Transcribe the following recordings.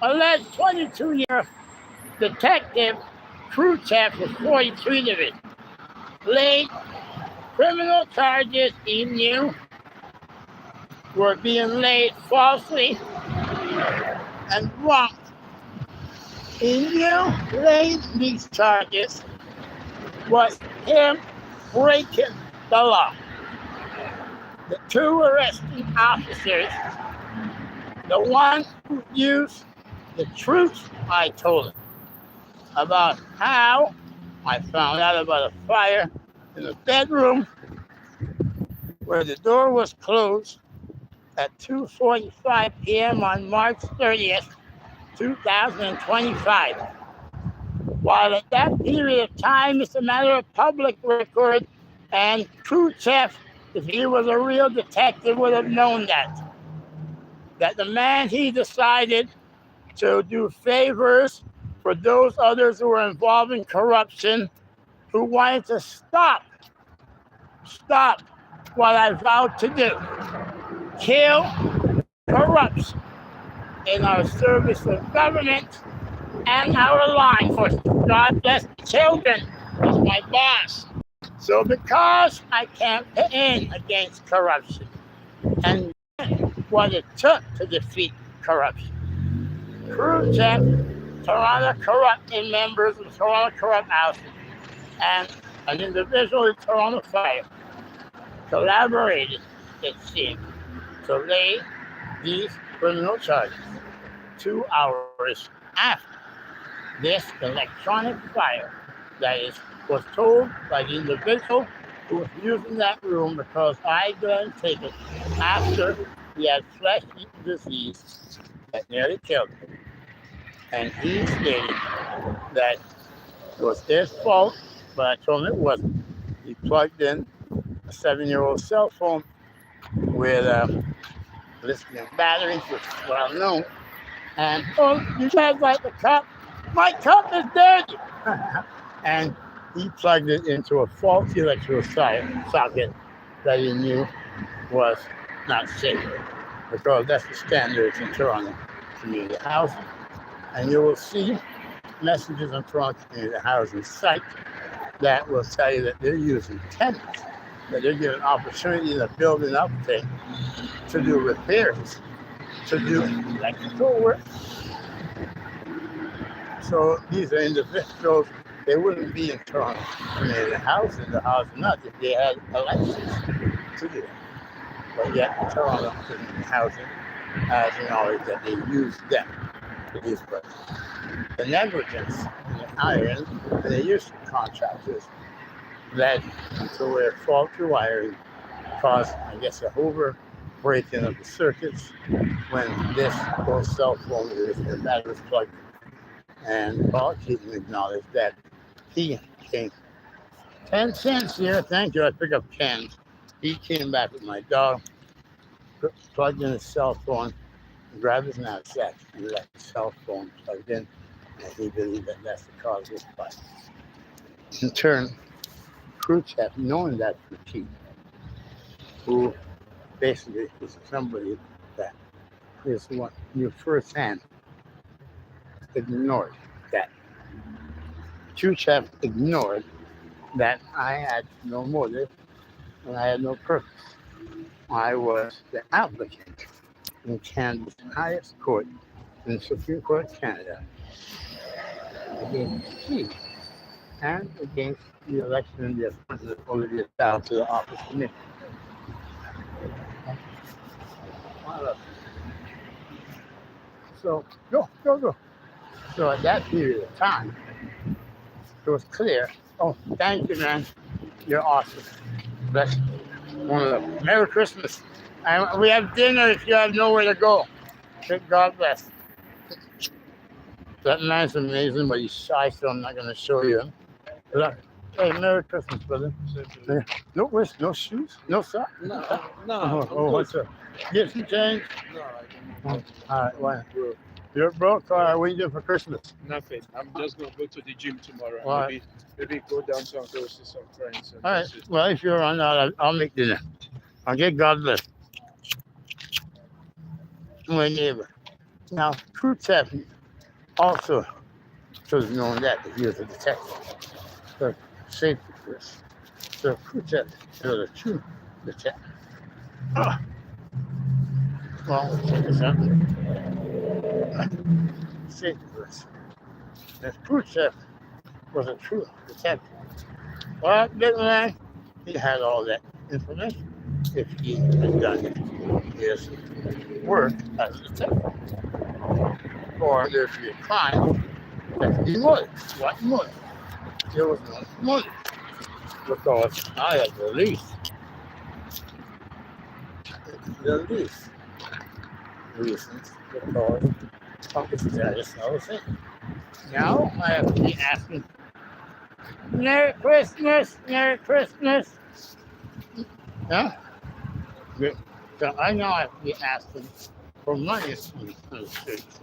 alleged 22-year detective Khrushchev was 43 of it. Laid criminal charges he knew were being laid falsely and wrong. He knew laying these charges was him breaking the law. The two arresting officers, the one who used the truth I told him about how I found out about a fire in the bedroom where the door was closed at 2:45 p.m. on March 30th, 2025. While at that period of time, it's a matter of public record, and Khrushchev, if he was a real detective, would have known that the man he decided to do favors for those others who were involved in corruption, who wanted to stop what I vowed to do, kill corruption in our service of government and our law enforcement. God bless the children is my boss. So because I campaigned against corruption and what it took to defeat corruption, Khrushchev, Toronto corrupting members of Toronto Corrupt House, and an individual in Toronto Fire collaborated, it seemed, to lay these criminal charges 2 hours after this electronic fire was told by the individual who was using that room because I didn't take it after he had flesh-eating disease that nearly killed him. And he stated that it was his fault, but I told him it wasn't. He plugged in a 7-year-old cell phone with lithium batteries, which is well known. And, oh, you guys like the cup? My cup is dirty! And he plugged it into a faulty electrical socket that he knew was not safe, because that's the standards in Toronto community housing. And you will see messages on Toronto community housing site that will tell you that they're using tenants, that they're given opportunity in the building update to do repairs, to do electrical work. So these are individuals, they wouldn't be in Toronto community housing, the housing not if they had a license to do it. But yet Toronto community housing has knowledge that they use them for these purposes. The negligence in the hiring, and they used contractors, led to where faulty wiring caused, I guess, a over breaking of the circuits when those cell phones, the battery was plugged in. And Paul Keaton acknowledged that he came 10 cents here, thank you, I pick up cans. He came back with my dog, plugged in his cell phone, grabbed his knapsack, and left the cell phone plugged in, and he believed that that's the cause of his fire. In turn, Khrushchev, knowing that from Keaton, who basically is somebody that is what you firsthand ignored that. Khrushchev ignored that I had no motive and I had no purpose. I was the applicant in Canada's highest court, in the Supreme Court of Canada, against Keith and against the election and the appointment of Olivia Dow to the office of Nick. So, go. So at that period of time, it was clear. Oh, thank you, man. You're awesome. Bless you. Merry Christmas. And we have dinner if you have nowhere to go. God bless. That man's amazing, but he's shy, so I'm not going to show you him. Look. Hey, Merry Christmas, brother. No shoes? No socks? No. What's up? Get some change? No, All right, why? You're broke? What are you doing for Christmas? nothing. I'm just gonna go to the gym tomorrow. Why? Maybe go downtown, go see some friends. All right. Well, if you're on that, I'll make dinner. Okay, God bless. My neighbor. Now, Khrushchev also should have known that he was a detective. So, safety first. So, Khrushchev was a true detective. Ah, well, check this out. Safety first. If Khrushchev was a true detective, well, that man, he had all that information if he had done his work as a detective. Or there'd be a crime that he motive. What motive? There was no motive because I had the least reasons because of the status I was in. Now I have to be asking, Merry Christmas, Merry Christmas. Yeah? Good. So I know I have to be asking for money from the streets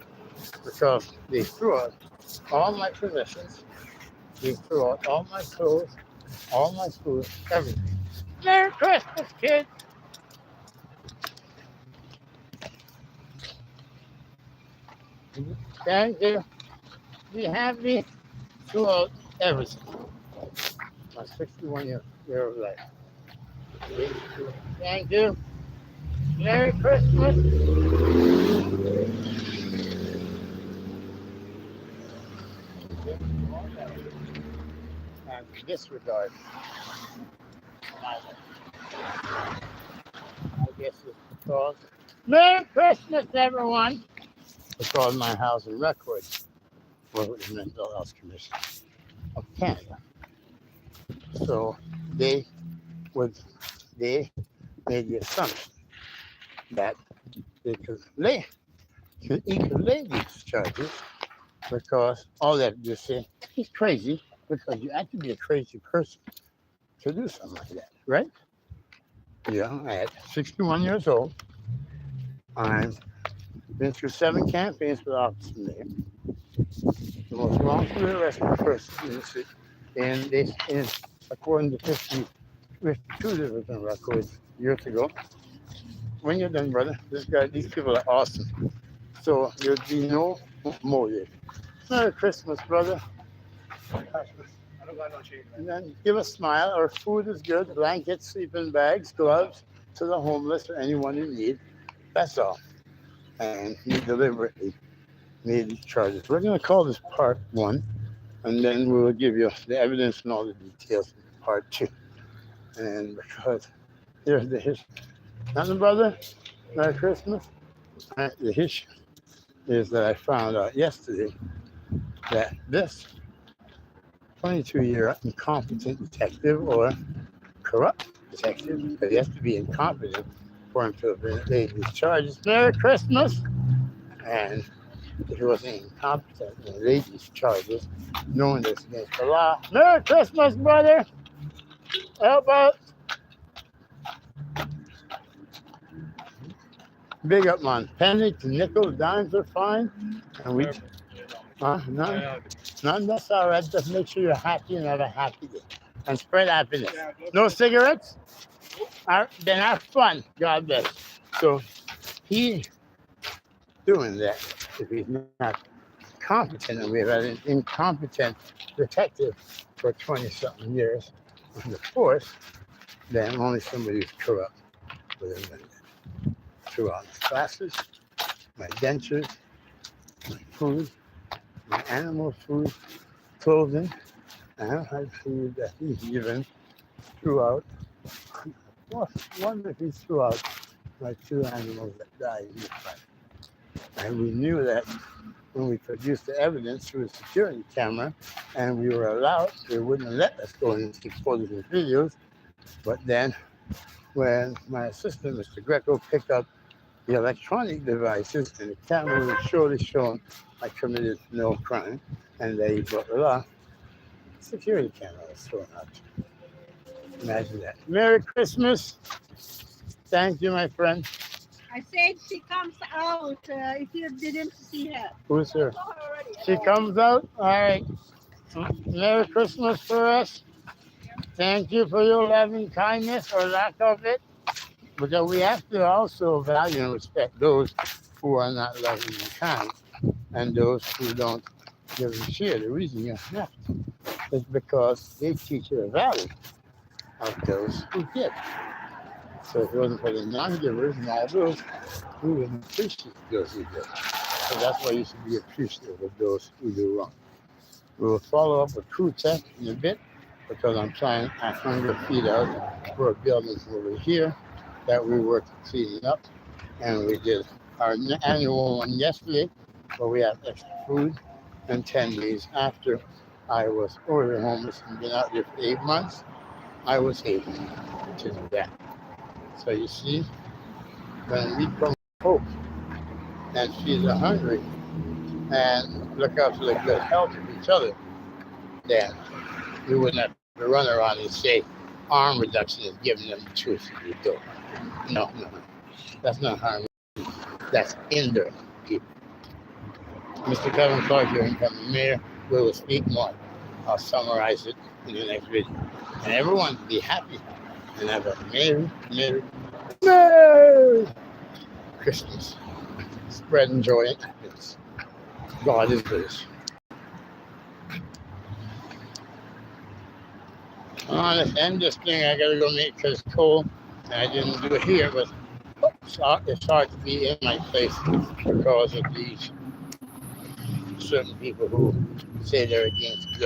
because they threw out all my possessions, they threw out all my clothes, all my food, everything. Merry Christmas, kids! Thank you. Be happy throughout everything. My 61-year of life. Thank you. Merry Christmas. And disregard my life. I guess it's because Merry Christmas, everyone. Because my housing record was with the Mental Health Commission of Canada. So they made the assumption that they could lay these charges because all that you say he's crazy because you have to be a crazy person to do something like that, right? Yeah, at 61 years old, I've been through 7 campaigns for office mayor, the most wrongfully arrested person in the city, and according to 52 different records years ago. When you're done, brother, these people are awesome. So there'd be no motive. Merry Christmas, brother. I don't got no change. And then give a smile. Our food is good. Blankets, sleeping bags, gloves to the homeless or anyone in need. That's all. And he deliberately made these charges. We're going to call this part 1, and then we'll give you the evidence and all the details in part 2. And because there's the history. Nothing, brother? Merry Christmas. The history is that I found out yesterday that this 22-year incompetent detective or corrupt detective, because he has to be incompetent for him to have been laid these charges. Merry Christmas! And if he wasn't incompetent and laid these charges, knowing this against the law. Merry Christmas, brother! Help out! Big up, man. Penny to nickel, dimes are fine. And we, none? None, that's all right. Just make sure you're happy and have a happy day. And spread happiness. No cigarettes? All right, then have fun. God bless. So he doing that if he's not competent, and we've had an incompetent detective for 20-something years on the force, then only somebody who's corrupt would have done that. Throughout my classes, my dentures, my food, my animal food, clothing, and I food that he's given throughout. One if he threw out my 2 animals that died in the fight. And we knew that when we produced the evidence through a security camera, and we were allowed, they wouldn't let us go in and take photos and videos. But then when my assistant, Mr. Greco, picked up the electronic devices and the camera was surely shown I committed no crime and they broke the law, security camera was thrown out. Imagine that. Merry Christmas. Thank you, my friend. I said she comes out if you didn't see her. Who's her? I saw her already. She comes out? All right. Merry Christmas for us. Thank you for your loving kindness or lack of it. Because we have to also value and respect those who are not loving and kind, and those who don't give a share. The reason you have to is because they teach you the value of those who give. So if it wasn't for the non-givers and all those, we wouldn't appreciate those who give. So that's why you should be appreciative of those who do wrong. We will follow up with Crew Tech in a bit because I'm trying to hunger feed out for buildings over here that we worked cleaning up. And we did our annual one yesterday where we had extra food. And 10 days after I was over homeless and been out there for 8 months, I was able to do that. So you see, when we come hope and feed the hungry and look out for the good health of each other, then we wouldn't have to run around and say arm reduction is giving them the truth. You do. No. That's not harm. That's hinder people. Mr. Kevin Clark, your incoming mayor, we will speak more. I'll summarize it in the next video. And everyone be happy and have a Merry Christmas. Spreading joy and happiness. God is good. Let's end this thing. I gotta go make because it's cold. And I didn't do it here, but it's hard to be in my place because of these certain people who say they're against good.